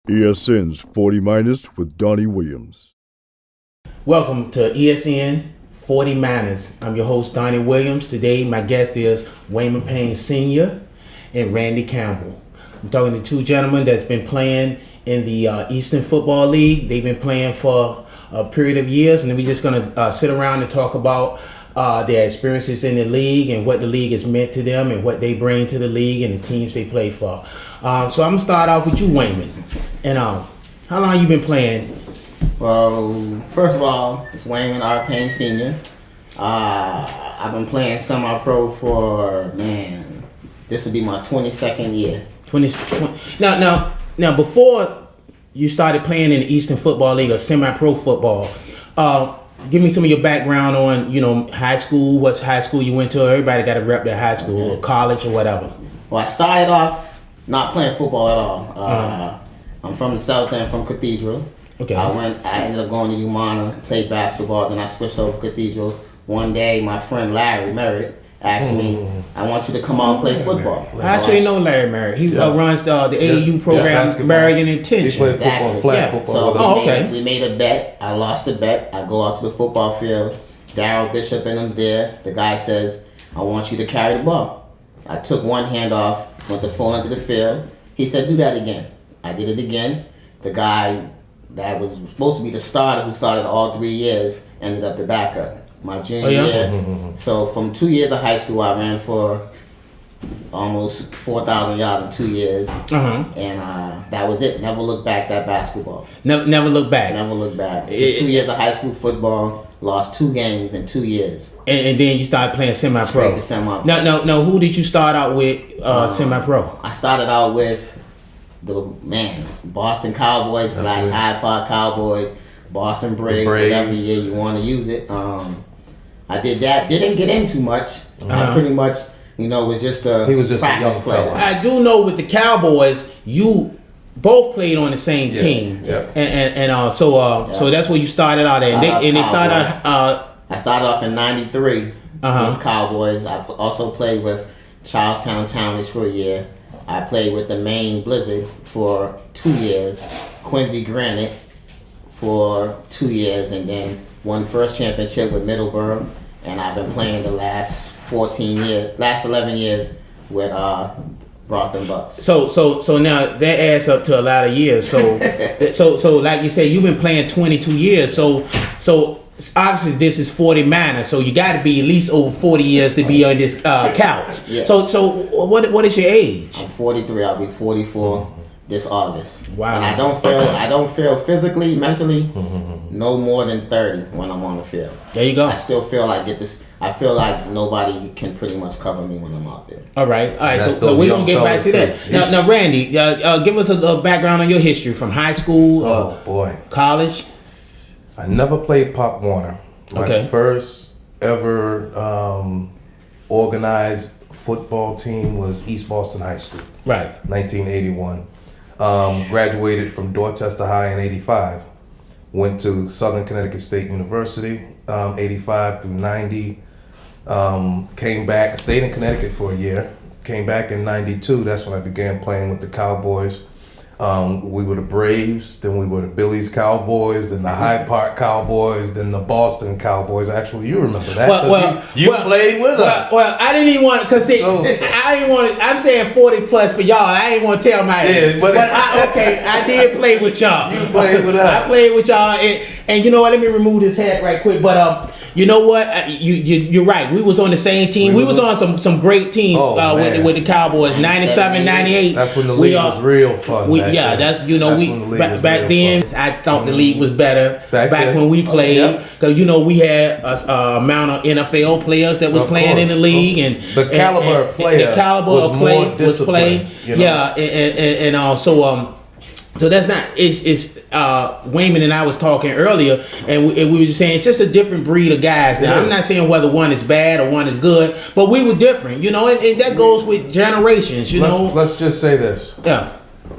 ESN's 40 Minus with Donnie Williams. Welcome to ESN 40 Minus. I'm your host, Donnie Williams. Today, my guest is Wayman Payne Sr. and Randy Campbell. I'm talking to two gentlemen that's been playing in the Eastern Football League. They've been playing for a period of years, and then we're just going to sit around and talk about their experiences in the league and what the league has meant to them and what they bring to the league and the teams they play for. So I'm going to start off with you, Wayman. And how long you been playing? Well, first of all, it's Wayman R. Payne Sr. I've been playing semi-pro for, this will be my 22nd year. 20. Now, before you started playing in the Eastern Football League or semi-pro football, give me some of your background on, high school, what high school you went to. Everybody got to rep their high school or college or whatever. Well, I started off not playing football at all. I'm from the South End, from Cathedral. Okay. I ended up going to Umana, played basketball, then I switched over to Cathedral. One day, my friend Larry Merritt asked me, I want you to come out and play football. I actually know Larry Merritt. He runs the AAU program, Merritt and Intention. He played football, flag football with us. So we made a bet. I lost the bet. I go out to the football field. Darryl Bishop and them's there. The guy says, I want you to carry the ball. I took one hand off, went the full into the field. He said, do that again. I did it again. The guy that was supposed to be the starter, who started all 3 years, ended up the backup. My junior year. So from 2 years of high school, I ran for almost 4,000 yards in 2 years. And that was it. Never looked back at basketball. Never looked back. Never looked back. Just 2 years of high school football. Lost 2 games in 2 years. And then you started playing semi-pro. Straight to semi-pro. No. Who did you start out with semi-pro? I started out with Boston Cowboys / Hyde Park Cowboys, Boston Braves, whatever year you want to use it. I did that. Didn't get in too much. I pretty much, was just a practice player. I do know with the Cowboys, you both played on the same team. Yeah. So that's where you started out at. I started off in '93 with the Cowboys. I also played with Charlestown Townies for a year. I played with the Maine Blizzard for 2 years, Quincy Granite for 2 years, and then won first championship with Middleborough. And I've been playing the last 11 years with Brockton Bucks. So now that adds up to a lot of years. So like you said, you've been playing 22 years. So obviously this is 40 minus, so you got to be at least over 40 years to be on this couch. Yes. So what is your age? I'm 43. I'll be 44 this August. Wow. And I don't feel physically, mentally, no more than 30 when I'm on the field. There you go. I still feel like I feel like nobody can pretty much cover me when I'm out there. All right. So we're gonna get back to that. Now, Randy, give us a little background on your history from high school, college. I never played Pop Warner. My first ever organized football team was East Boston High School. Right. 1981. Graduated from Dorchester High in 85. Went to Southern Connecticut State University, 85 through 90. Came back, stayed in Connecticut for a year. Came back in 92. That's when I began playing with the Cowboys. We were the Braves, then we were the Billy's Cowboys, then the Hyde Park Cowboys, then the Boston Cowboys. Actually, you remember that. You played with us. Well, I didn't even want to, because I didn't want to, I'm saying 40 plus for y'all. I didn't want to tell my age. But I did play with y'all. You played with us. I played with y'all. And you know what? Let me remove this hat right quick. But you know what? You're right. We was on the same team. We was on some great teams with the Cowboys. 97, 98. That's when the league was real fun. Back then, I thought the league was better back when we played. Because we had a amount of NFL players that was playing in the league, and the caliber of player was more disciplined. So that's not. It's Wayman and I was talking earlier, and we were just saying it's just a different breed of guys. Now I'm not saying whether one is bad or one is good, but we were different, and that goes with generations. Let's just say this. Yeah.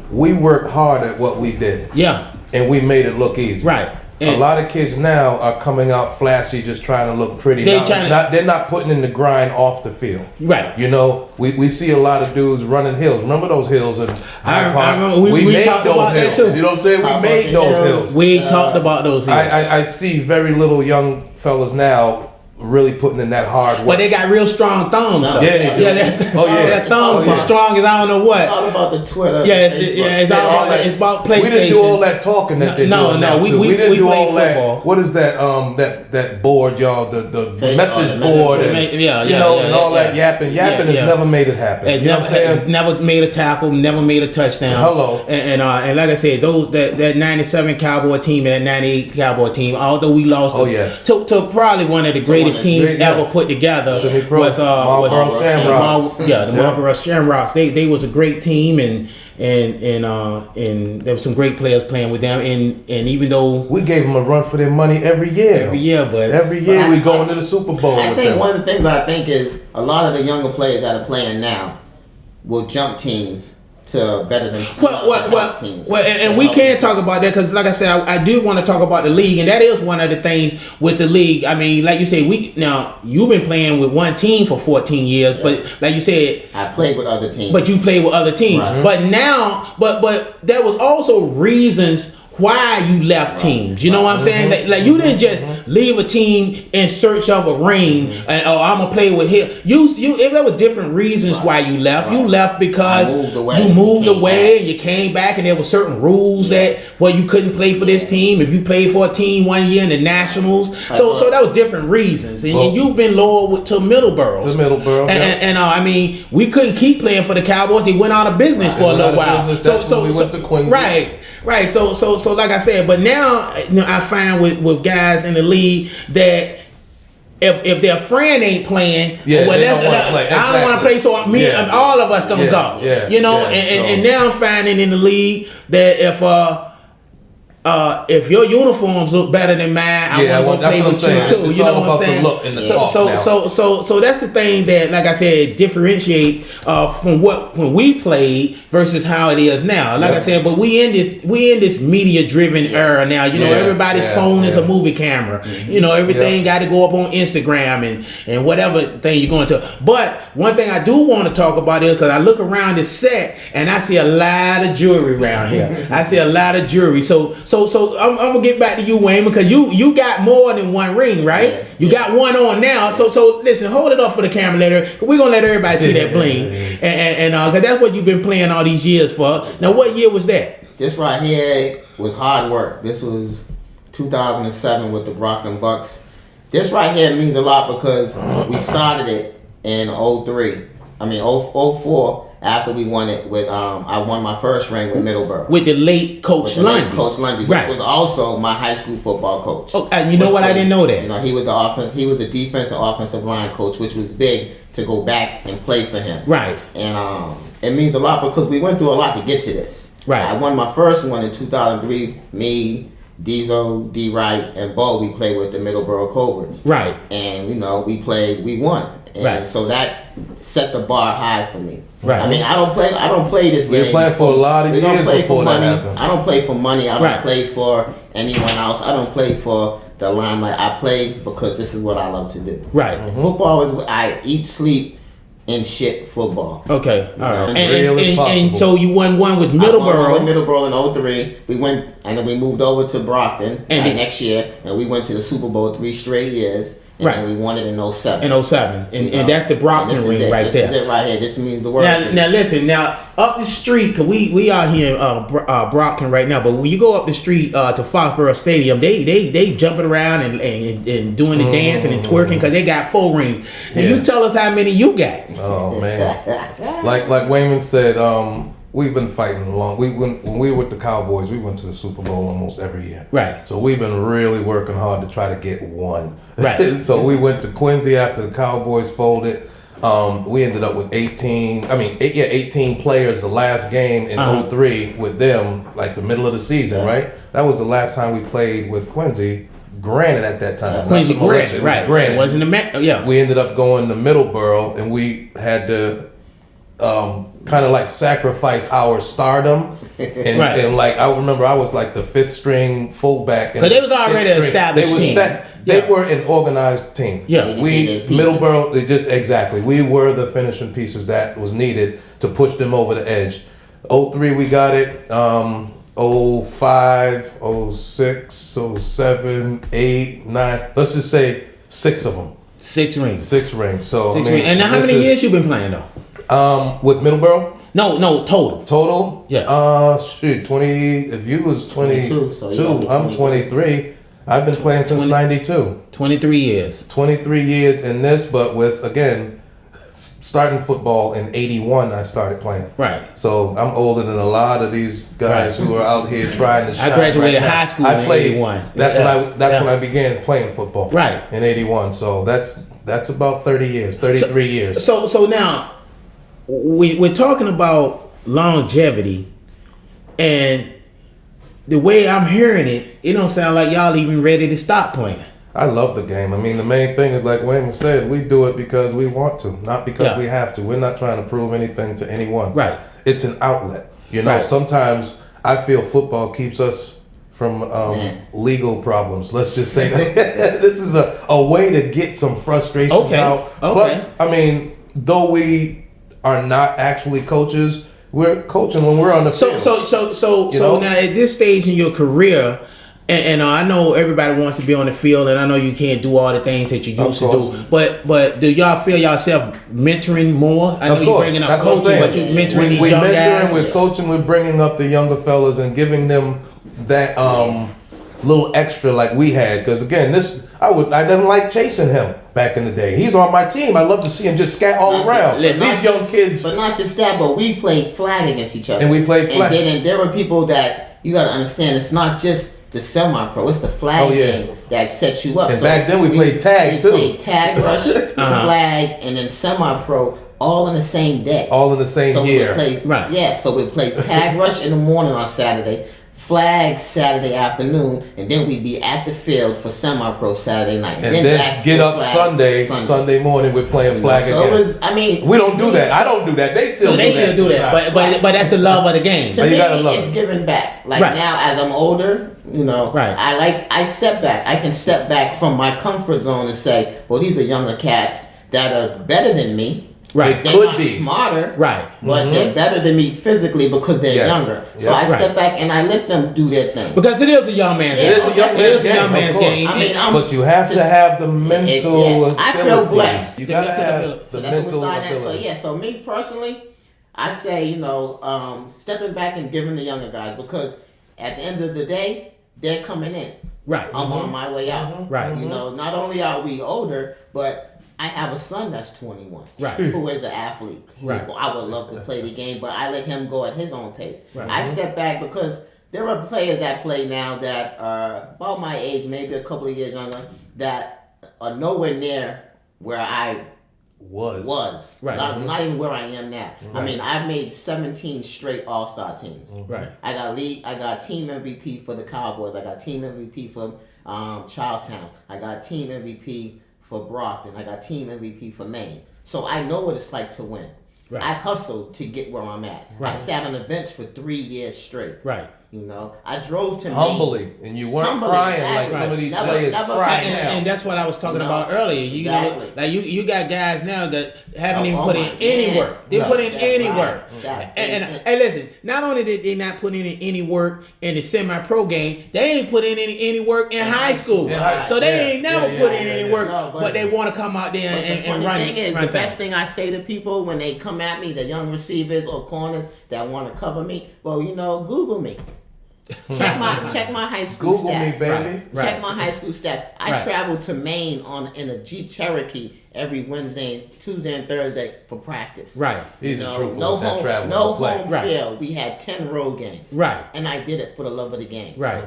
We worked hard at what we did. Yeah. And we made it look easy. Right. a lot of kids now are coming out flashy, just trying to look pretty. They're not putting in the grind off the field. Right. You know, we see a lot of dudes running hills. Remember those hills in Hyde Park? We made talked those about that hills. too. You know what I'm saying? We made those hills. We talked about those hills. I see very little young fellas now really putting in that hard work. But they got real strong thumbs. Though. Yeah, they do. Their thumbs are strong as I don't know what. It's all about the Twitter. It's all about it's about PlayStation. We didn't do all that talking that they're doing now too. We didn't do all that. What is that? That board, y'all? The message board, and all that yapping. Yapping has never made it happen. You know what I'm saying? Never made a tackle. Never made a touchdown. Hello. And like I said, that 97 Cowboy team and that 98 Cowboy team, although we lost to probably one of the greatest teams ever put together was Marlboro Shamrocks. The Marlboro Shamrocks. They was a great team, and there were some great players playing with them. And even though we gave them a run for their money every year, we go into the Super Bowl. I think one of the things I think is a lot of the younger players that are playing now will jump teams to better than teams. And we can talk about that because, like I said, I do want to talk about the league, and that is one of the things with the league. I mean, like you said, you've been playing with one team for 14 years, but like you said, I played with other teams. But you played with other teams. Right. But now, but there was also reasons why you left teams. You know what I'm saying? Like you didn't just leave a team in search of a ring and I'm gonna play with him. If there were different reasons why you left. You left because you moved away and you came back, and there were certain rules that you couldn't play for this team if you played for a team 1 year in the Nationals. So that was different reasons. And you've been loyal to Middleborough. And I mean, we couldn't keep playing for the Cowboys. They went out of business for a little while. So we went to Quincy. Right. So like I said, but now I find with guys in the league that if their friend ain't playing, they don't want to play. I don't want to play, so all of us gonna go. And now I'm finding in the league that if your uniforms look better than mine, I want to play with you too. It's you know all what I'm saying? the look and the talk so that's the thing that, like I said, differentiate from when we played versus how it is now. Like I said, but we in this media driven era now. You know, everybody's phone is a movie camera. You know, everything got to go up on Instagram and whatever thing you're going to. But one thing I do want to talk about is because I look around this set and I see a lot of jewelry around here. I see a lot of jewelry. So I'm gonna get back to you, Wayman, because you got more than one ring, right? You got one on now. So listen, hold it up for the camera later. We're gonna let everybody see that bling, and because that's what you've been playing all these years for. Now, what year was that? This right here was hard work. This was 2007 with the Brockton Bucks. This right here means a lot because we started it in 04. After we won it with, I won my first ring with Middleborough. With the late Coach Lundy. Which was also my high school football coach. Oh, and you know what? I didn't know that. You know, he was the defensive offensive line coach, which was big to go back and play for him. Right. And it means a lot because we went through a lot to get to this. Right. I won my first one in 2003. Me, Diesel, D. Wright, and Bo, we played with the Middleborough Cobras. Right. And, we won. And so that set the bar high for me. Right. I mean, I don't play this game. We were playing for a lot of years before that happened. I don't play for money. I don't play for anyone else. I don't play for the limelight. I play because this is what I love to do. Right. Football is what I eat, sleep, and shit football. Okay. All right. And so you won one with Middleborough. I won with Middleborough in 03. We went, and then we moved over to Brockton next year, and we went to the Super Bowl 3 straight years. And then we won it in 07. In 07. And that's the Brockton ring right there. This is it right here. This means the world. Now listen, up the street, because we out here in Brockton right now, but when you go up the street to Foxborough Stadium, they jumping around and doing the dancing and twerking because they got 4 rings. And you tell us how many you got. Oh, man. like Wayman said, we've been fighting long. When we were with the Cowboys, we went to the Super Bowl almost every year. Right. So we've been really working hard to try to get one. Right. So we went to Quincy after the Cowboys folded. We ended up with 18 players the last game in 03 with them, like the middle of the season, right? That was the last time we played with Quincy. Granted, at that time, Quincy Granted. Granted. It wasn't the We ended up going to Middleborough, and we had to kind of like sacrifice our stardom. And, Right. and like, I remember I was like the 5th string fullback. But they was already an established team. They were an organized team. Yeah. Middleborough, we were the finishing pieces that was needed to push them over the edge. 03 we got it. 05, 06, 07, 8, 9. Let's just say 6 of them. 6 rings. 6 rings. So Six rings. And now how many years you been playing though? With Middleborough? No, total. Total? Yeah. 20. If you was 22, so I'm 23. I've been playing since 92. 23 years. 23 years in this, but with again starting football in 81, I started playing. Right. So I'm older than a lot of these guys who are out here trying to shine. I graduated right now. high school I played, in 81. That's when I began playing football. Right. In 81. So that's about 30 years, 33 years. So now we're talking about longevity, and the way I'm hearing it, it don't sound like y'all even ready to stop playing. I love the game. I mean, the main thing is like Wayman said, we do it because we want to, not because we have to. We're not trying to prove anything to anyone. Right. It's an outlet. You know, sometimes I feel football keeps us from legal problems. Let's just say that. This is a way to get some frustrations out. Plus, I mean, though we are not actually coaches, we're coaching when we're on the field. So now at this stage in your career, and I know everybody wants to be on the field, and I know you can't do all the things that you used to do. But do y'all feel yourself mentoring more? I know you're bringing up coaching, but you're mentoring these young guys. We're coaching, we're bringing up the younger fellas and giving them that little extra like we had. Because again, I didn't like chasing him back in the day. He's on my team. I love to see him just scat all around. These young kids. But not just that, but we played flag against each other. And we played flag. And there were people that you got to understand. It's not just the semi-pro. It's the flag game that sets you up. And back then we played tag too. We played tag rush, flag, and then semi-pro all in the same day. All in the same year. So we played tag rush in the morning on Saturday, flag Saturday afternoon, and then we'd be at the field for semi-pro Saturday night. And then get up Sunday morning we're playing flag again. So we don't do that. I don't do that. They still do that. But that's the love of the game. To me, it's giving back. Like now, as I'm older, I step back. I can step back from my comfort zone and say, well, these are younger cats that are better than me. Right. They're not smarter. Right. But they're better than me physically because they're younger. So I step back and I let them do their thing. Because it is a young man's game. It is a young man's game. I mean, but you have to have the mental ability. I feel blessed. You gotta have the mental ability. So me personally, I say, stepping back and giving the younger guys, because at the end of the day, they're coming in. Right. I'm on my way out. Right. Not only are we older, but I have a son that's 21, who is an athlete. I would love to play the game, but I let him go at his own pace. I step back because there are players that play now that are about my age, maybe a couple of years younger, that are nowhere near where I was. Not even where I am now. I mean, I've made 17 straight All-Star teams. Right. I got team MVP for the Cowboys. I got team MVP for Charlestown. I got team MVP for Brockton. I got team MVP for Maine. So I know what it's like to win. Right. I hustled to get where I'm at. Right. I sat on the bench for 3 years straight. Right. I drove to Maine. And you weren't crying like some of these players crying now. And that's what I was talking about earlier. You got guys now that haven't even put in any work. They put in any work. And listen, not only did they not put in any work in the semi-pro game, they ain't put in any work in high school. So they ain't never put in any work, but they want to come out there and run. The best thing I say to people when they come at me, the young receivers or corners that want to cover me, well, Google me. Check my high school Google stats. Me, baby. Check my high school stats. I traveled to Maine in a Jeep Cherokee every Wednesday, Tuesday, and Thursday for practice. Right. He's a trooper. No home play. field. We had 10 road games. Right. And I did it for the love of the game. Right.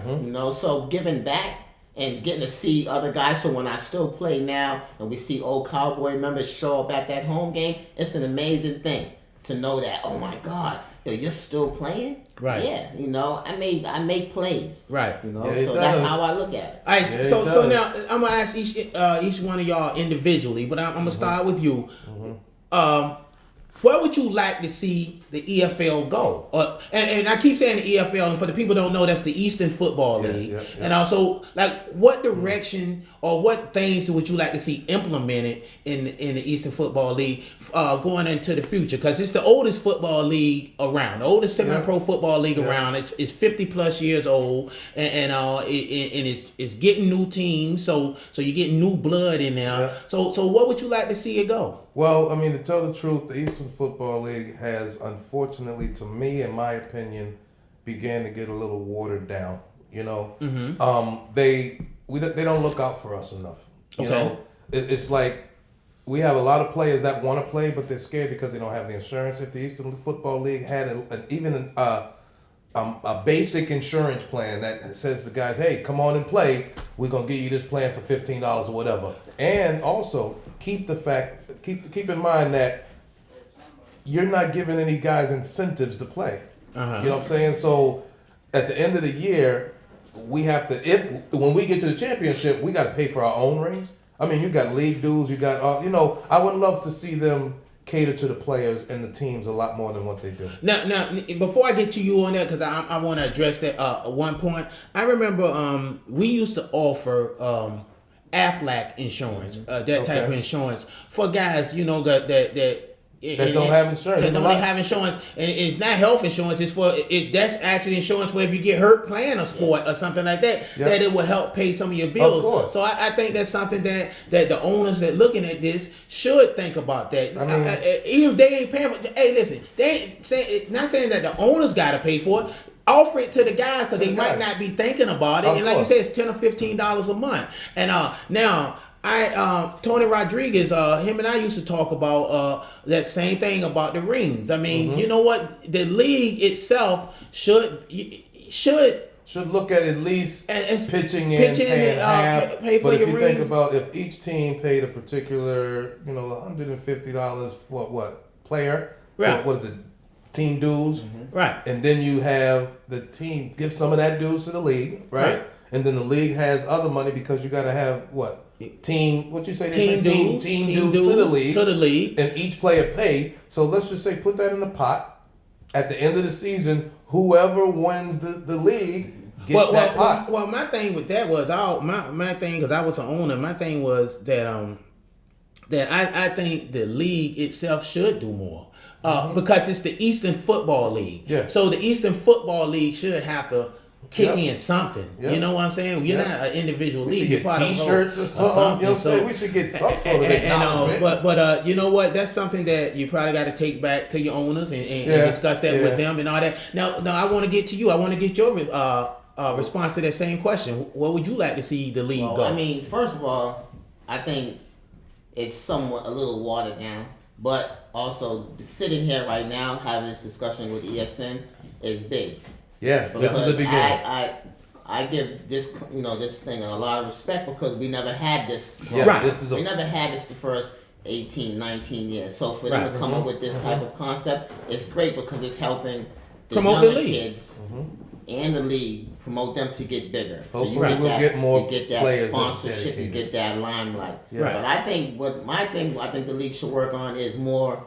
So giving back and getting to see other guys. So when I still play now and we see old Cowboy members show up at that home game, it's an amazing thing to know that, oh my God, you're still playing? Right. Yeah, I make plays. Right. So that's how I look at it. All right. So now I'm gonna ask each one of y'all individually, but I'm gonna start with you. where would you like to see the EFL go? And I keep saying the EFL, and for the people who don't know, that's the Eastern Football League. Yeah. And also, like, what direction or what things would you like to see implemented in the Eastern Football League going into the future? Because it's the oldest football league around, the oldest semi-pro football league around. It's 50 plus years old, and it's getting new teams. So you're getting new blood in there. Yeah. So what would you like to see it go? Well, I mean, to tell the truth, the Eastern Football League has, unfortunately, to me, in my opinion, began to get a little watered down. You know, they don't look out for us enough. You know, it's like we have a lot of players that want to play, but they're scared because they don't have the insurance. If the Eastern Football League had a basic insurance plan that says to the guys, hey, come on and play, we're gonna give you this plan for $15 or whatever. And also keep in mind that you're not giving any guys incentives to play. You know what I'm saying? So at the end of the year, we have to, when we get to the championship, we got to pay for our own rings. I mean, you got league dues, you got I would love to see them cater to the players and the teams a lot more than what they do. Now, before I get to you on that, because I want to address that at one point. I remember we used to offer AFLAC insurance, that type of insurance for guys, that don't have insurance. That don't have insurance, and it's not health insurance. It's that's actually insurance for if you get hurt playing a sport or something like that. Yep. That it will help pay some of your bills. Of course. So I think that's something that the owners that looking at this should think about. That I mean, even if they ain't paying for, hey, listen, they ain't not saying that the owners got to pay for it. Offer it to the guys because they might not be thinking about it. Of and like course. you said, it's $10 or $15 a month. And now. Tony Rodriguez, him and I used to talk about that same thing about the rings. I mean, you know what? The league itself should look at least pitching in, pitching paying half. pay for but if your you rings. think about if each team paid a particular, $150 for what player, Right. for, what is it, team dues, Right. and then you have the team give some of that dues to the league, right? And then the league has other money because you got to have what? Team dues to the league, and each player pay. So let's just say put that in the pot. At the end of the season, whoever wins the league gets that pot. Well, my thing with that was my thing, because I was an owner. My thing was that I think the league itself should do more. Because it's the Eastern Football League. Yeah. So the Eastern Football League should have to kick in something. Yep. You know what I'm saying? You're not an individual We league. should get You're part of a T-shirts or something. You know what I'm saying? We should get some sort of acknowledgement. But you know what? That's something that you probably got to take back to your owners and discuss that with them and all that. Now I want to get to you. I want to get your response to that same question. What would you like to see the league go? I mean, first of all, I think it's somewhat a little watered down. But also, sitting here right now having this discussion with ESN is big. Yeah, this is the beginning. I give this thing a lot of respect because we never had this. Yeah, right. We never had this the first 18, 19 years. So for them to come up with this type of concept, it's great because it's helping promote younger the league. kids and the league, promote them to get bigger. So Hopefully we'll get more you get that players sponsorship, you get that limelight. Yeah. Right. But I think I think the league should work on is more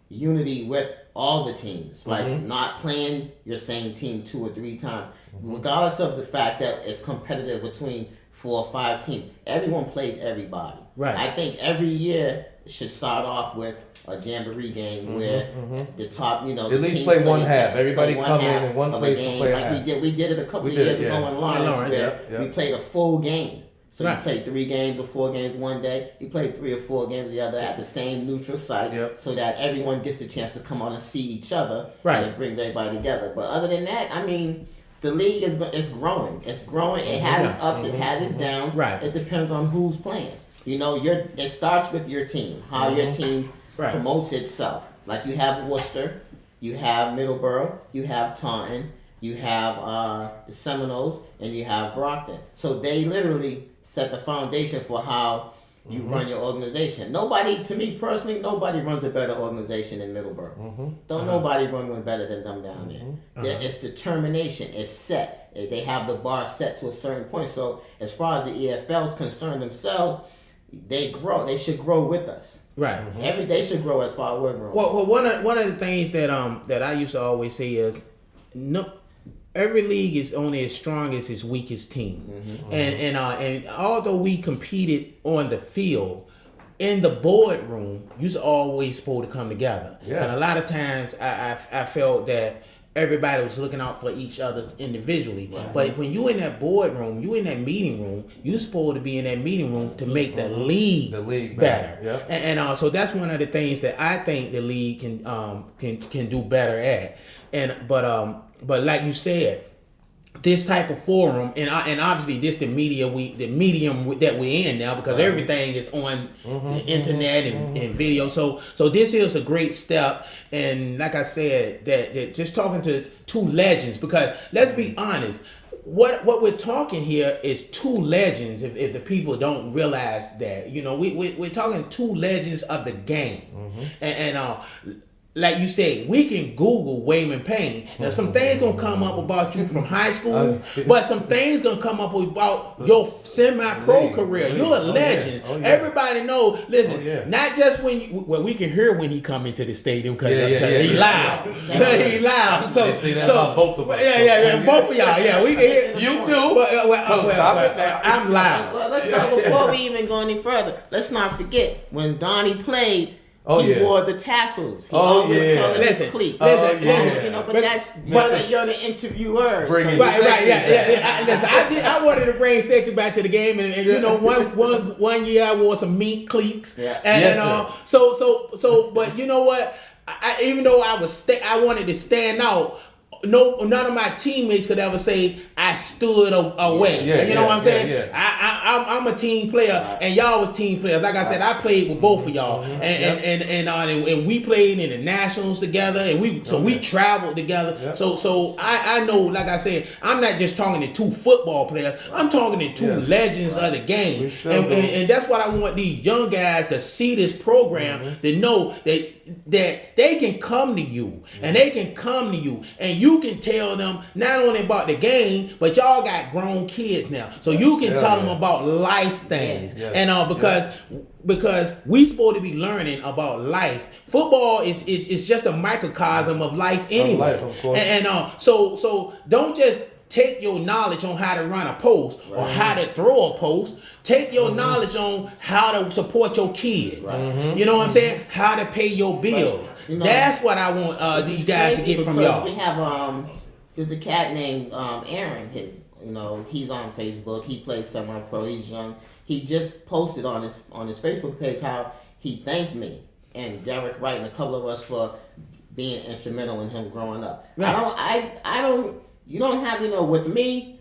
unity with all the teams. Like not playing your same team 2 or 3 times. Regardless of the fact that it's competitive between 4 or 5 teams. Everyone plays everybody. Right. I think every year should start off with a jamboree game where the top, at least play one half. Everybody come in and one place and play a like half. we did it a couple of years ago in Lawrence where we played a full game. So you played 3 games or 4 games one day. You played 3 or 4 games the other at the same neutral site, so that everyone gets the chance to come on and see each other, and it brings everybody together. But other than that, I mean, the league is growing. It's growing. It has its ups. It has its downs. Right. It depends on who's playing. It starts with your team. How your team promotes itself. Like you have Worcester, you have Middleborough, you have Taunton, you have the Seminoles, and you have Brockton. So they literally set the foundation for how you run your organization. To me personally, nobody runs a better organization than Middleborough. Don't nobody run one better than them down there. It's determination. It's set. They have the bar set to a certain point. So as far as the EFL is concerned themselves, they grow. They should grow with us. Right. They should grow as far as we're growing. Well, one of the things that I used to always say is no. Every league is only as strong as its weakest team, and although we competed on the field, in the boardroom, you're always supposed to come together. Yeah. And a lot of times, I felt that everybody was looking out for each other individually. Right. But when you in that boardroom, you in that meeting room, you're supposed to be in that meeting room to make the league better. Yeah. And so that's one of the things that I think the league can do better at. But like you said, this type of forum, and obviously this the medium that we're in now, because everything is on the internet and video. So this is a great step. And like I said, that just talking to two legends, because let's be honest, what we're talking here is two legends. If the people don't realize that, we're talking two legends of the game, and like you said, we can Google Wayman Payne. Now, some things gonna come up about you from high school, but some things gonna come up about your semi-pro career. You're a legend. Oh, yeah. Everybody know. Listen, not just we can hear when he come into the stadium because he loud. He loud. So they say that about both of us. Yeah, both of y'all. Yeah, we can hear you too. Stop it now. I'm loud. Well, let's not before we even go any further. Let's not forget when Donnie played. He wore the tassels. He always colored his cleats. But that's but you're the interviewer. Right. Listen, I wanted to bring sexy back to the game, and one year I wore some meat cleats. Yeah. But you know what? Even though I wanted to stand out. No, none of my teammates could ever say I stood away. You know what I'm saying? Yeah. I'm a team player, and y'all was team players. Like I said, I played with both of y'all, and we played in the nationals together, and we traveled together. Yep. So I know, like I said, I'm not just talking to two football players. I'm talking to two legends of the game, and that's what I want these young guys to see this program, to know that they can come to you, and they can come to you, and you can tell them not only about the game, but y'all got grown kids now, so you can tell them about life things. And because we supposed to be learning about life. Football is just a microcosm of life anyway. Of course. And so don't just take your knowledge on how to run a post or how to throw a post. Take your knowledge on how to support your kids. You know what I'm saying? How to pay your bills. That's what I want these guys to get from y'all. We have there's a cat named Aaron. He's on Facebook. He plays semi-pro. He's young. He just posted on his Facebook page how he thanked me and Derek Wright and a couple of us for being instrumental in him growing up. Right. You don't have to know. With me,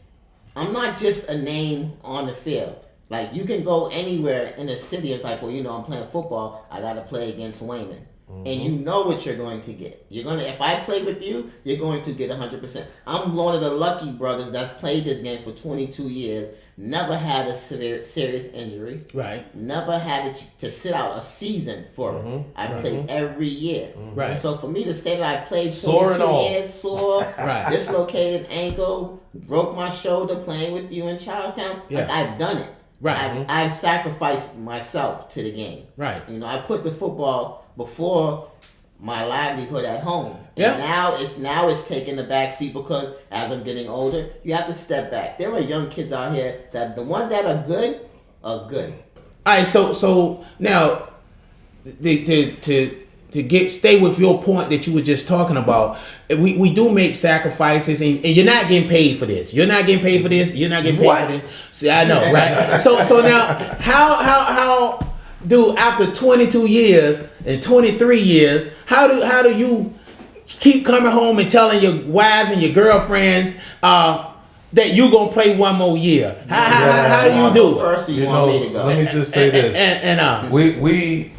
I'm not just a name on the field. Like, you can go anywhere in the city. It's like, I'm playing football. I got to play against Wayman. And you know what you're going to get. If I play with you, you're going to get 100%. I'm one of the lucky brothers that's played this game for 22 years. Never had a serious injury. Right. Never had to sit out a season for it. I played every year. Right. So for me to say that I played 22 years, sore, dislocated ankle, broke my shoulder playing with you in Charlestown, I've done it. Right. I've sacrificed myself to the game. Right. I put the football before my livelihood at home. And now it's taking the back seat because as I'm getting older, you have to step back. There are young kids out here that the ones that are good are good. All right, so now to stay with your point that you were just talking about, we do make sacrifices, and you're not getting paid for this. You're not getting paid for this. You're not getting paid for this. See, I know, right? So now, how do after 22 years and 23 years, how do you keep coming home and telling your wives and your girlfriends that you gonna play one more year? How do you do it? First, you want me to go. Let me just say this. We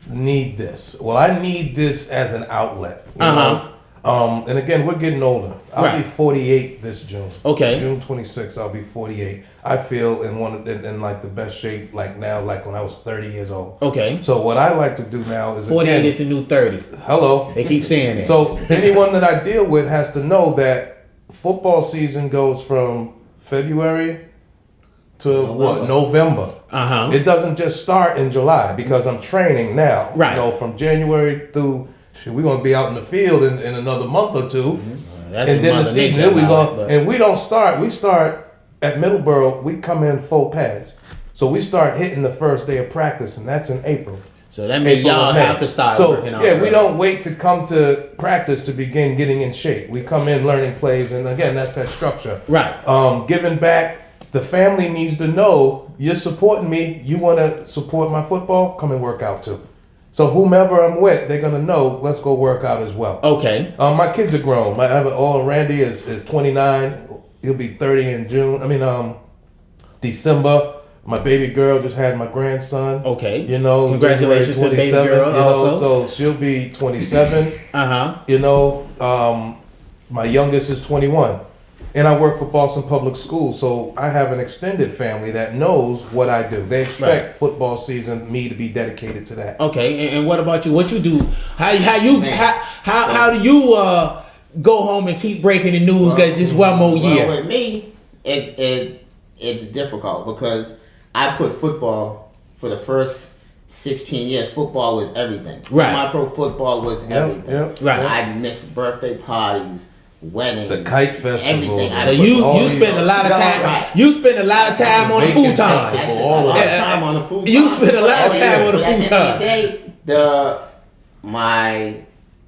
need this. Well, I need this as an outlet. You know? And again, we're getting older. I'll be 48 this June. Okay. June 26th, I'll be 48. I feel in like the best shape like now, like when I was 30 years old. Okay. So what I like to do now is 48 is the new 30. Hello. They keep saying that. So anyone that I deal with has to know that football season goes from February to what, November. It doesn't just start in July because I'm training now. Right. You know, from January through, we're gonna be out in the field in another month or two. That's And then the Mother season, Nature then about it, but- and we start at Middleborough, we come in full pads. So we start hitting the first day of practice, and that's in April. So that means April y'all and May. have to start so, working out. yeah, we don't wait to come to practice to begin getting in shape. We come in learning plays, and again, that's that structure. Right. Giving back, the family needs to know you're supporting me. You want to support my football? Come and work out too. So whomever I'm with, they're gonna know. Let's go work out as well. Okay. My kids are grown. Randy is 29. He'll be 30 in June. December. My baby girl just had my grandson. Okay. You know, Congratulations to the baby girl you know, also. so she'll be 27. You know, my youngest is 21. And I work for Boston Public Schools, so I have an extended family that knows what I do. They expect football season me to be dedicated to that. Okay, and what about you? What you do? How do you go home and keep breaking the news? Cause just one more year. Well, with me, it's difficult because I put football for the first 16 years. Football was everything. Right. Semi-pro football was everything. Right. I missed birthday parties, weddings, The kite festival. everything. So you spend a lot of time. Right. You spend a lot of time on the Bacon futon. That's it. all A of lot of that. time on the futon. You spend a lot of time on the But at futon. end of the day,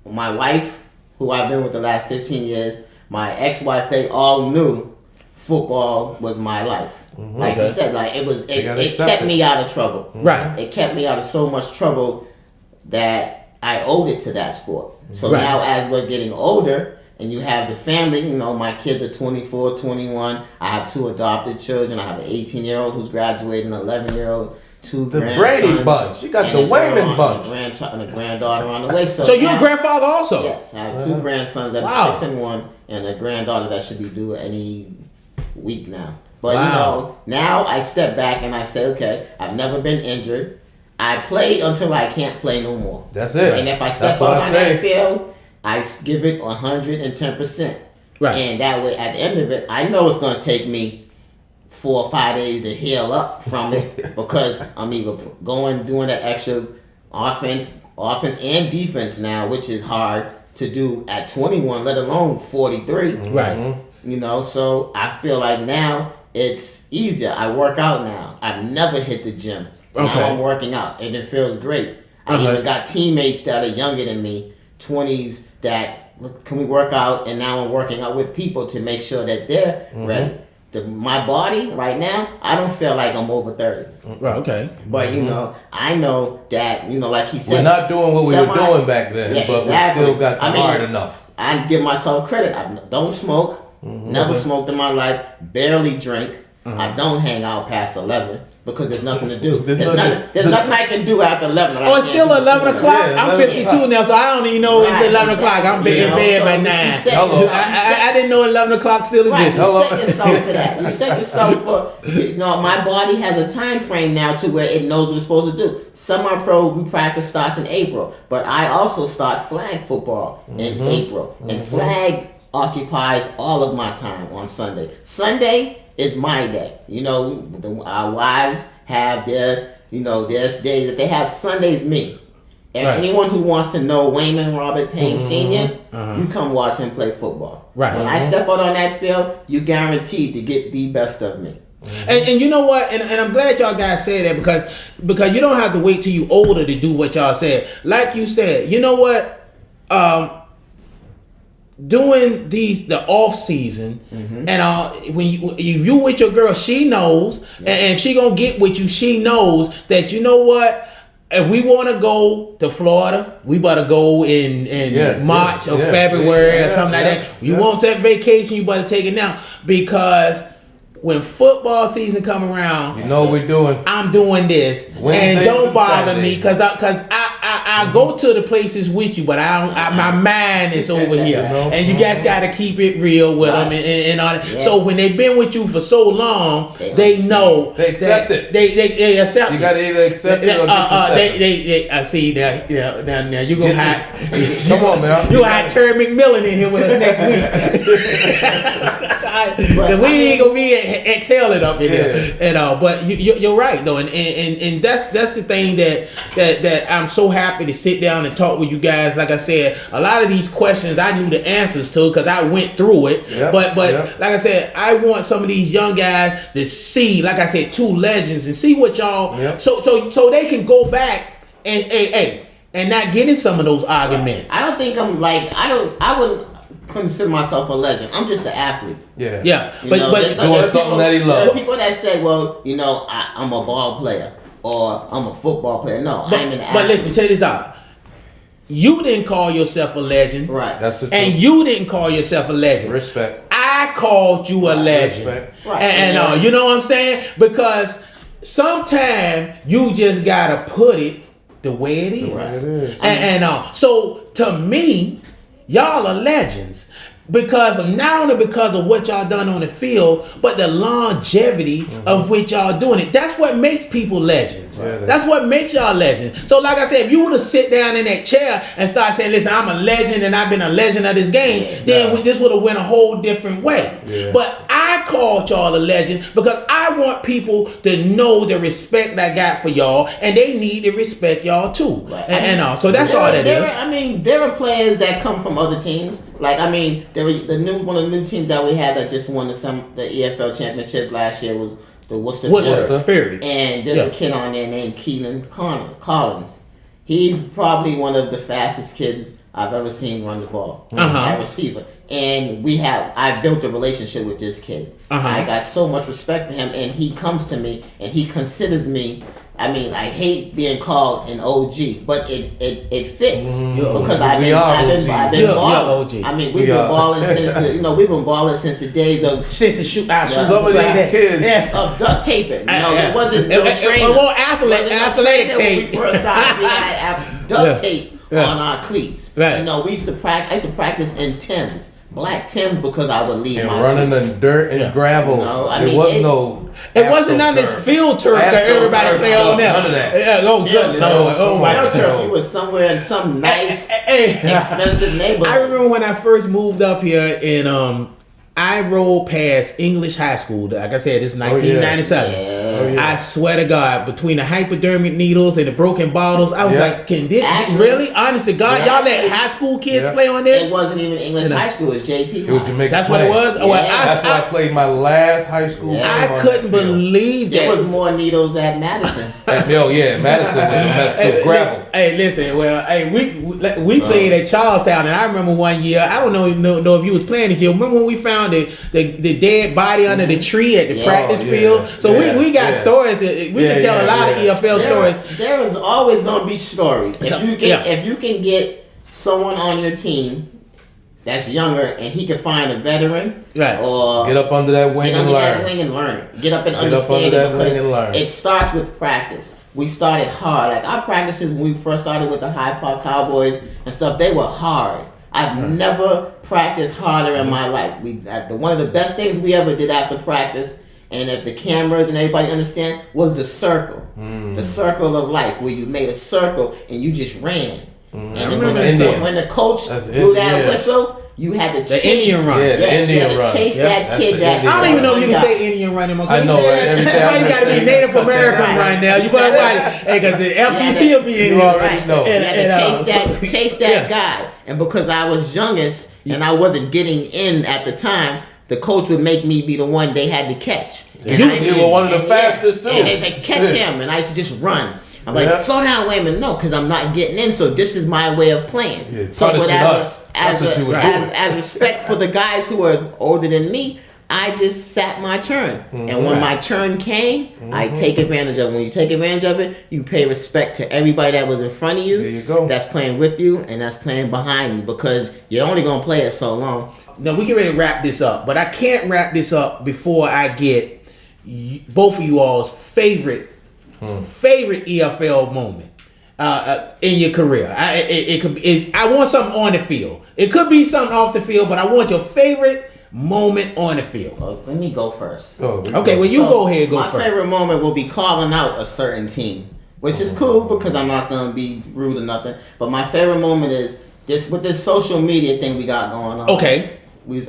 my wife, who I've been with the last 15 years, my ex-wife, they all knew football was my life. Like you said, like it kept me out of trouble. Right. It kept me out of so much trouble that I owed it to that sport. So Right. now as we're getting older and you have the family, you know, my kids are 24, 21. I have 2 adopted children. I have an 18-year-old who's graduating, an 11-year-old, 2 The grandsons. Brady bunch. You got and the a girl Wayman on- bunch. and a granddaughter on the way. So you're now- a grandfather also. Yes, I have 2 grandsons that Wow. are 6 and 1, and a granddaughter that should be due any week now. But Wow. you know, now I step back and I say, okay, I've never been injured. I play until I can't play no more. That's it. And if I That's step what out I on say. that field, I give it 110%. Right. And that way, at the end of it, I know it's going to take me 4 or 5 days to heal up from it because I'm either doing that extra offense and defense now, which is hard to do at 21, let alone 43. Right. You know, so I feel like now it's easier. I work out now. I've never hit the gym. Okay. Now I'm working out, and it feels great. I even got teammates that are younger than me, 20s, that look, can we work out? And now I'm working out with people to make sure that they're ready. My body right now, I don't feel like I'm over 30. Right. Okay. But you know, I know that, you know, like he said, We're not doing what we were doing back then, Yeah, but exactly. we still got the I mean, heart enough. I give myself credit. I don't smoke. Never smoked in my life. Barely drink. I don't hang out past 11 because there's nothing to do. There's nothing I can do after 11. Oh, it's still 11 o'clock. Yeah, I'm 11 52 o'clock. now, so I don't even know it's Right, 11 o'clock. I'm exactly. in You know, bed so by you 9. set Hello. yourself- I didn't know 11 o'clock still Right, exists. you set yourself for that. You set yourself for, you know, my body has a time frame now to where it knows what it's supposed to do. Semi-pro, we practice starts in April, but I also start flag football in April. And flag occupies all of my time on Sunday. Sunday is my day. You know, our wives have their, you know, their days that they have. Sunday's me. And Right. anyone who wants to know Wayman Robert Payne Sr., you come watch him play football. Right. When I step out on that field, you guaranteed to get the best of me. And you know what? And I'm glad y'all guys said that because you don't have to wait till you older to do what y'all said. Like you said, you know what? Doing the off season and when if you with your girl, she knows, and if she gonna get with you, she knows that, you know what, if we want to go to Florida, we better go in March or February or something like that. You want that vacation, you better take it now, because when football season come around, You know what we're doing. I'm doing this, Wednesdays and don't and bother Saturdays. me because I I go to the places with you, but my mind is over here, and you guys got to keep it real with them and all that. Yeah. So when they've been with you for so long, they know they accept it. They accept it. You got to either accept it or get to they I see that. Now you gonna have come on now. You gonna have Terry McMillan in here with us next week. Because we ain't gonna be exhaling up in here, but you're right though, and that's the thing that I'm so happy to sit down and talk with you guys. Like I said, a lot of these questions I knew the answers to because I went through it. But like I said, I want some of these young guys to see, like I said, two legends and see what y'all so they can go back and not get in some of those arguments. I don't think I'm like I wouldn't consider myself a legend. I'm just an athlete. Yeah. But doing something that he loves. There are people that say, well, I'm a ball player or I'm a football player. No, I'm an athlete. But listen, check this out. You didn't call yourself a legend. Right. That's the truth. And you didn't call yourself a legend. Respect. I called you a legend. Respect. Right. And you know what I'm saying? Because sometimes you just gotta put it the way it is. And so to me, y'all are legends because of not only because of what y'all done on the field, but the longevity of which y'all doing it. That's what makes people legends. That's what makes y'all legends. So like I said, if you would have sit down in that chair and start saying, listen, I'm a legend and I've been a legend of this game, then this would have went a whole different way. But I called y'all a legend because I want people to know the respect I got for y'all, and they need to respect y'all too. So that's all that is. I mean, there are players that come from other teams. Like, I mean, one of the new teams that we had that just won the EFL championship last year was the Worcester Fury. And there's a kid on there named Keelan Collins. He's probably one of the fastest kids I've ever seen run the ball at receiver. And I built a relationship with this kid. I got so much respect for him, and he comes to me and he considers me. I mean, I hate being called an OG, but it fits because I've been balling. I mean, we've been balling since the days of some of these kids of duct taping. There wasn't no training. Athletic tape. When we first started, we had duct tape on our cleats. Right. We used to practice. I used to practice in Timbs. Black Timbs because I would leave my running cleats. in dirt and gravel. It wasn't on this field turf that everybody play on there. None of that. Field turf. He was somewhere in some nice, expensive neighborhood. I remember when I first moved up here and I rolled past English High School. Like I said, it's 1997. I swear to God, between the hypodermic needles and the broken bottles, I was like, "Can this really? Honest to God, y'all let high school kids play on this?" It wasn't even English High School. It was JP. It was Jamaica. That's what it was. That's where I played my last high school game. I couldn't believe that. There was more needles at Madison. Madison was a mess too. Gravel. Hey, listen. Well, we played at Charlestown, and I remember one year. I don't know if you was playing this year. Remember when we found the dead body under the tree at the practice field? So we got stories. We can tell a lot of EFL stories. There is always going to be stories. If you can get someone on your team that's younger and he can find a veteran, or get up under that wing and learn. Get up and understand it because it starts with practice. We started hard. Like our practices when we first started with the Hyde Park Cowboys and stuff, they were hard. I've never practiced harder in my life. One of the best things we ever did after practice, and if the cameras and everybody understand, was the circle. The circle of life, where you made a circle and you just ran. And then when the coach blew that whistle, you had to chase. The Indian run. Chase that kid. I don't even know if you can say Indian run anymore. I know, right? Everybody got to be Native American right now. You better right. Because the FCC will be in here. You already know. You had to chase that guy. And because I was youngest and I wasn't getting in at the time, the coach would make me be the one they had to catch. And you were one of the fastest too. And they said, catch him. And I used to just run. I'm like, slow down, Wayman. No, because I'm not getting in. So this is my way of playing. So as respect for the guys who are older than me, I just sat my turn. And when my turn came, I take advantage of it. When you take advantage of it, you pay respect to everybody that was in front of you, there you go, that's playing with you, and that's playing behind you, because you're only going to play it so long. Now, we get ready to wrap this up, but I can't wrap this up before I get both of you all's favorite EFL moment. in your career? It could be. I want something on the field. It could be something off the field, but I want your favorite moment on the field. Well, let me go first. Okay, well, you go ahead. Go my first. My favorite moment will be calling out a certain team, which is cool because I'm not gonna be rude or nothing. But my favorite moment is this with this social media thing we got going on. Okay.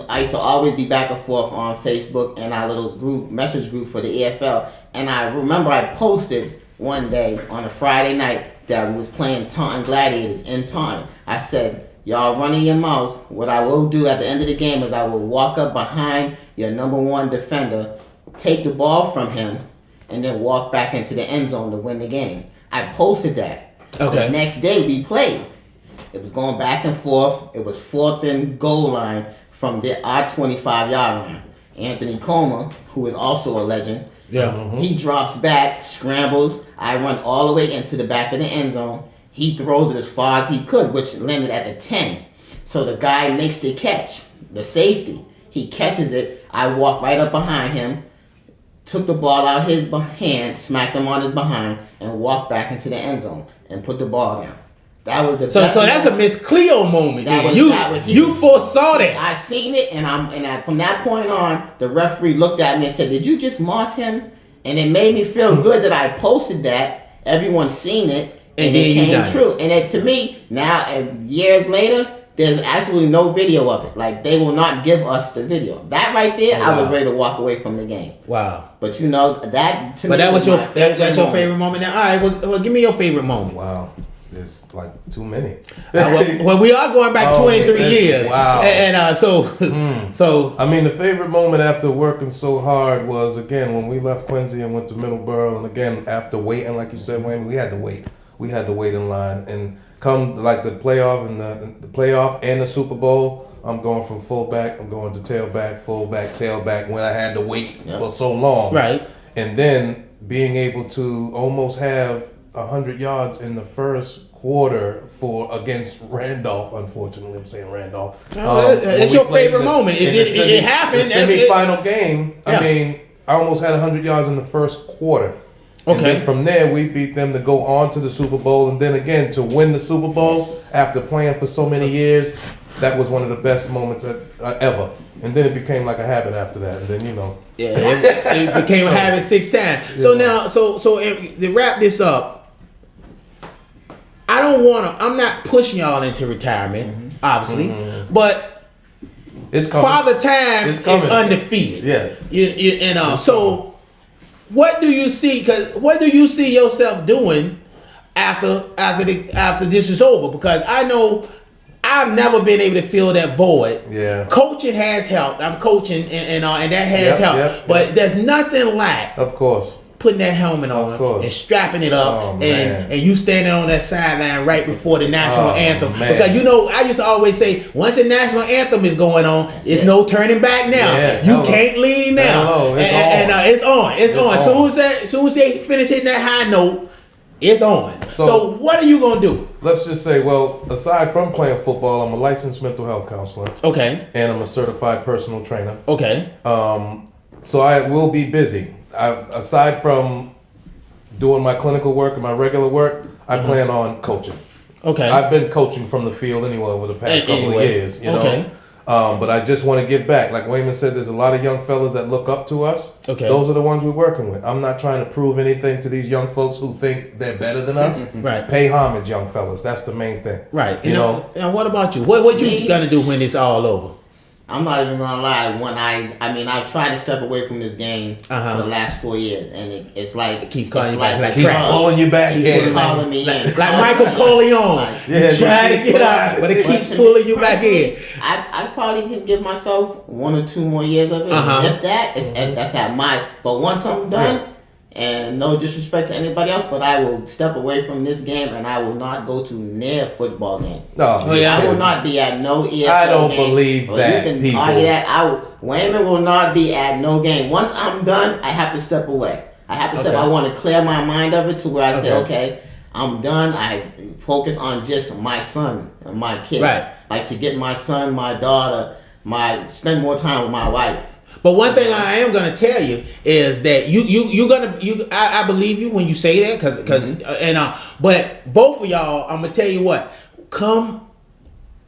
I used to always be back and forth on Facebook and our little message group for the EFL. And I remember I posted one day on a Friday night that we was playing Taunton Gladiators in Taunton. I said, y'all running your mouths. What I will do at the end of the game is I will walk up behind your number one defender, take the ball from him, and then walk back into the end zone to win the game. I posted that. Okay. The next day we played. It was going back and forth. It was 4th and goal line from our 25-yard line. Anthony Coma, who is also a legend, he drops back, scrambles. I run all the way into the back of the end zone. He throws it as far as he could, which landed at the 10. So the guy makes the catch, the safety. He catches it. I walk right up behind him, took the ball out his hand, smacked him on his behind, and walked back into the end zone and put the ball down. That was the best. So that's a Miss Cleo moment. You foresaw that. I seen it, and from that point on, the referee looked at me and said, "Did you just moss him?" And it made me feel good that I posted that. Everyone's seen it, and it came true. And to me, now years later, there's absolutely no video of it. Like, they will not give us the video. That right there, I was ready to walk away from the game. Wow. But you know that. To but me that was that's your favorite moment. Now, all right. Well, give me your favorite moment. Wow. There's like too many. Well, we are going back 23 years. Wow. And so I mean, the favorite moment after working so hard was, again, when we left Quincy and went to Middleborough, and again, after waiting, like you said, Wayman, we had to wait. We had to wait in line. And come like the playoff and the playoff and the Super Bowl, I'm going from fullback, I'm going to tailback, fullback, tailback, when I had to wait for so long. Right. And then being able to almost have 100 yards in the first quarter against Randolph. Unfortunately, I'm saying Randolph. It's your favorite moment. It happened. The semi-final game. I mean, I almost had 100 yards in the first quarter. And then from there, we beat them to go on to the Super Bowl, and then again to win the Super Bowl after playing for so many years. That was one of the best moments ever. And then it became like a habit after that. And then, you know. Yeah, it became a habit 6 times. So now, so to wrap this up, I'm not pushing y'all into retirement, obviously, but it's coming. Father Time is undefeated. Yes. So what do you see? What do you see yourself doing after this is over? Because I know I've never been able to fill that void. Yeah. Coaching has helped. I'm coaching and that has helped. But there's nothing like, of course, putting that helmet on and strapping it up and you standing on that sideline right before the national anthem. Because I used to always say, once the national anthem is going on, it's no turning back now. You can't leave now. It's on. It's on. As soon as they finish hitting that high note, it's on. So what are you going to do? Let's just say, well, aside from playing football, I'm a licensed mental health counselor. Okay. And I'm a certified personal trainer. Okay. So I will be busy. Aside from doing my clinical work and my regular work, I plan on coaching. Okay. I've been coaching from the field anyway over the past couple of years, you know. Okay. But I just want to give back. Like Wayman said, there's a lot of young fellas that look up to us. Okay. Those are the ones we're working with. I'm not trying to prove anything to these young folks who think they're better than us. Right. Pay homage, young fellas. That's the main thing. Right. You know. And what about you? What you gonna do when it's all over? I'm not even gonna lie. When I've tried to step away from this game for the last 4 years, and it's like keep calling keep pulling you back in, calling me in, like Michael Corleone. Trying to get out, but it keeps pulling you back in. I probably can give myself 1 or 2 more years of it. If that, that's at my. But once I'm done. And no disrespect to anybody else, but I will step away from this game and I will not go to near a football game. I will not be at no ESN I don't game. believe that, you can people. Argue that. Wayman will not be at no game. Once I'm done, I have to step away. I want to clear my mind of it to where I say, okay, I'm done. I focus on just my son and my kids. Right. Like to get my son, my daughter, spend more time with my wife. But one thing I am gonna tell you is that I believe you when you say that because but both of y'all, I'm gonna tell you what, come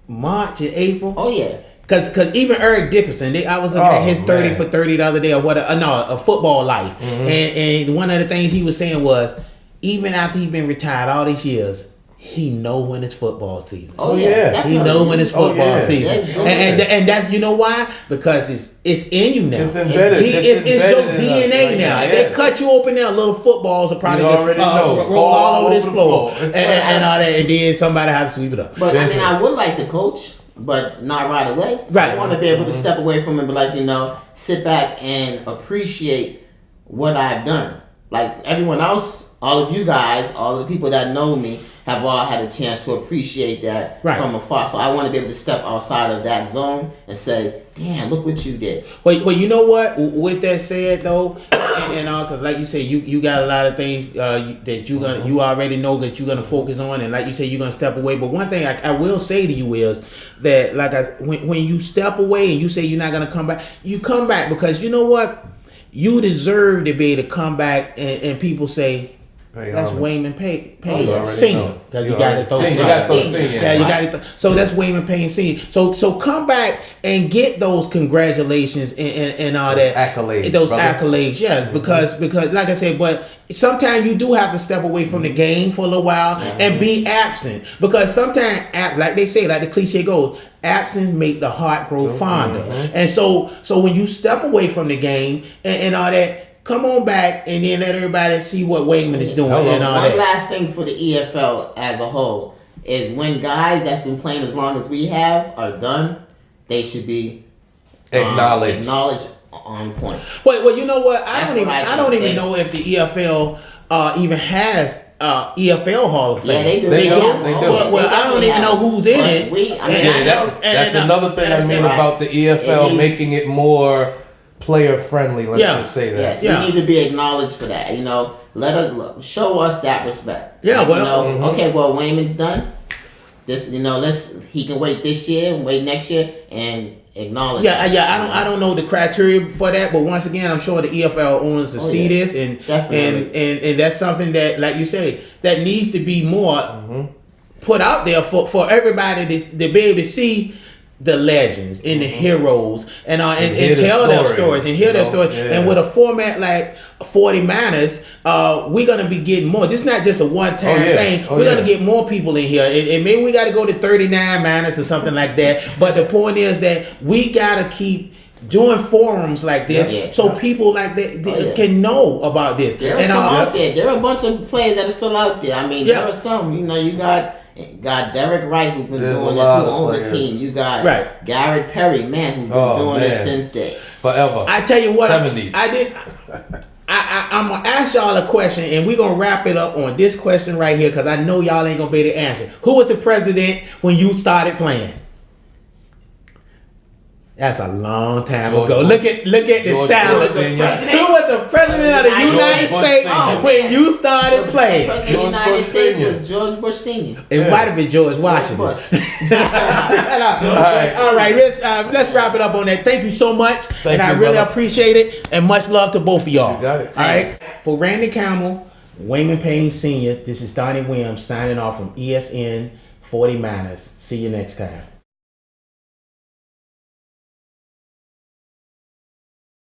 March and April. Oh yeah. Cause even Eric Dickerson, I was looking at his 30 for 30 the other day, or what? A football life, and one of the things he was saying was, even after he's been retired all these years, he know when it's football season. Oh yeah, he know when it's football season, Yes, and that's you know why? Because it's in you now. It's embedded. It's your embedded in DNA us. now. Like, If they cut you open there, little footballs will probably You just already know. roll all over this the floor, floor. and all that, and then somebody have to sweep it up. But I mean, I would like to coach, but not right away. Right. I want to be able to step away from it, but like sit back and appreciate what I've done. Like everyone else, all of you guys, all of the people that know me have all had a chance to appreciate that from afar. So I want to be able to step outside of that zone and say, "Damn, look what you did." Well, you know what? With that said, though, and because like you said, you got a lot of things that you already know that you're gonna focus on, and like you said, you're gonna step away. But one thing I will say to you is that when you step away and you say you're not gonna come back, you come back because you know what? You deserve to be able to come back and people say, that's Wayman Payne Senior, because you got to throw senior. So that's Wayman Payne Senior. So come back and get those congratulations and all that accolades. Those accolades, yeah. Because like I said, but sometimes you do have to step away from the game for a little while and be absent, because sometimes, like they say, like the cliche goes, absence make the heart grow fonder. And so when you step away from the game and all that, come on back and then let everybody see what Wayman is doing and all that. One last thing for the EFL as a whole is when guys that's been playing as long as we have are done, they should be acknowledged on point. Well, you know what? I don't even know if the EFL even has EFL Hall of Fame. Yeah, they do. They do. Well, I don't even know who's in it. That's another thing I mean about the EFL making it more player friendly. Let's just say that. Yes, we need to be acknowledged for that. Let us show us that respect. Yeah, okay, well, Wayman's done. This, he can wait this year and wait next year and acknowledge. Yeah. I don't know the criteria for that, but once again, I'm sure the EFL owners will see this and that's something that, like you say, that needs to be more put out there for everybody to be able to see the legends and the heroes and tell their stories and hear their stories. And with a format like 40 Manners, we're gonna be getting more. This is not just a one-time thing. We're gonna get more people in here, and maybe we got to go to 39 Manners or something like that. But the point is that we gotta keep doing forums like this so people like that can know about this. There are some out there. There are a bunch of players that are still out there. I mean, there are some. You got Derek Wright, who's been doing this, who owns the team. You got Garrett Perry, who's been doing this since days. Forever. I tell you what, 70s. I'm gonna ask y'all a question, and we're gonna wrap it up on this question right here, because I know y'all ain't gonna be able to answer. Who was the president when you started playing? That's a long time ago. Look at the silence. Who was the president of the United States when you started playing? The president of the United States was George Bush Sr. It might have been George Washington. All right, let's wrap it up on that. Thank you so much, I really appreciate it, and much love to both of y'all. You got it. All right, for Randy Campbell, Wayman Payne Sr., this is Donnie Williams signing off from ESN 40 Manners. See you next time.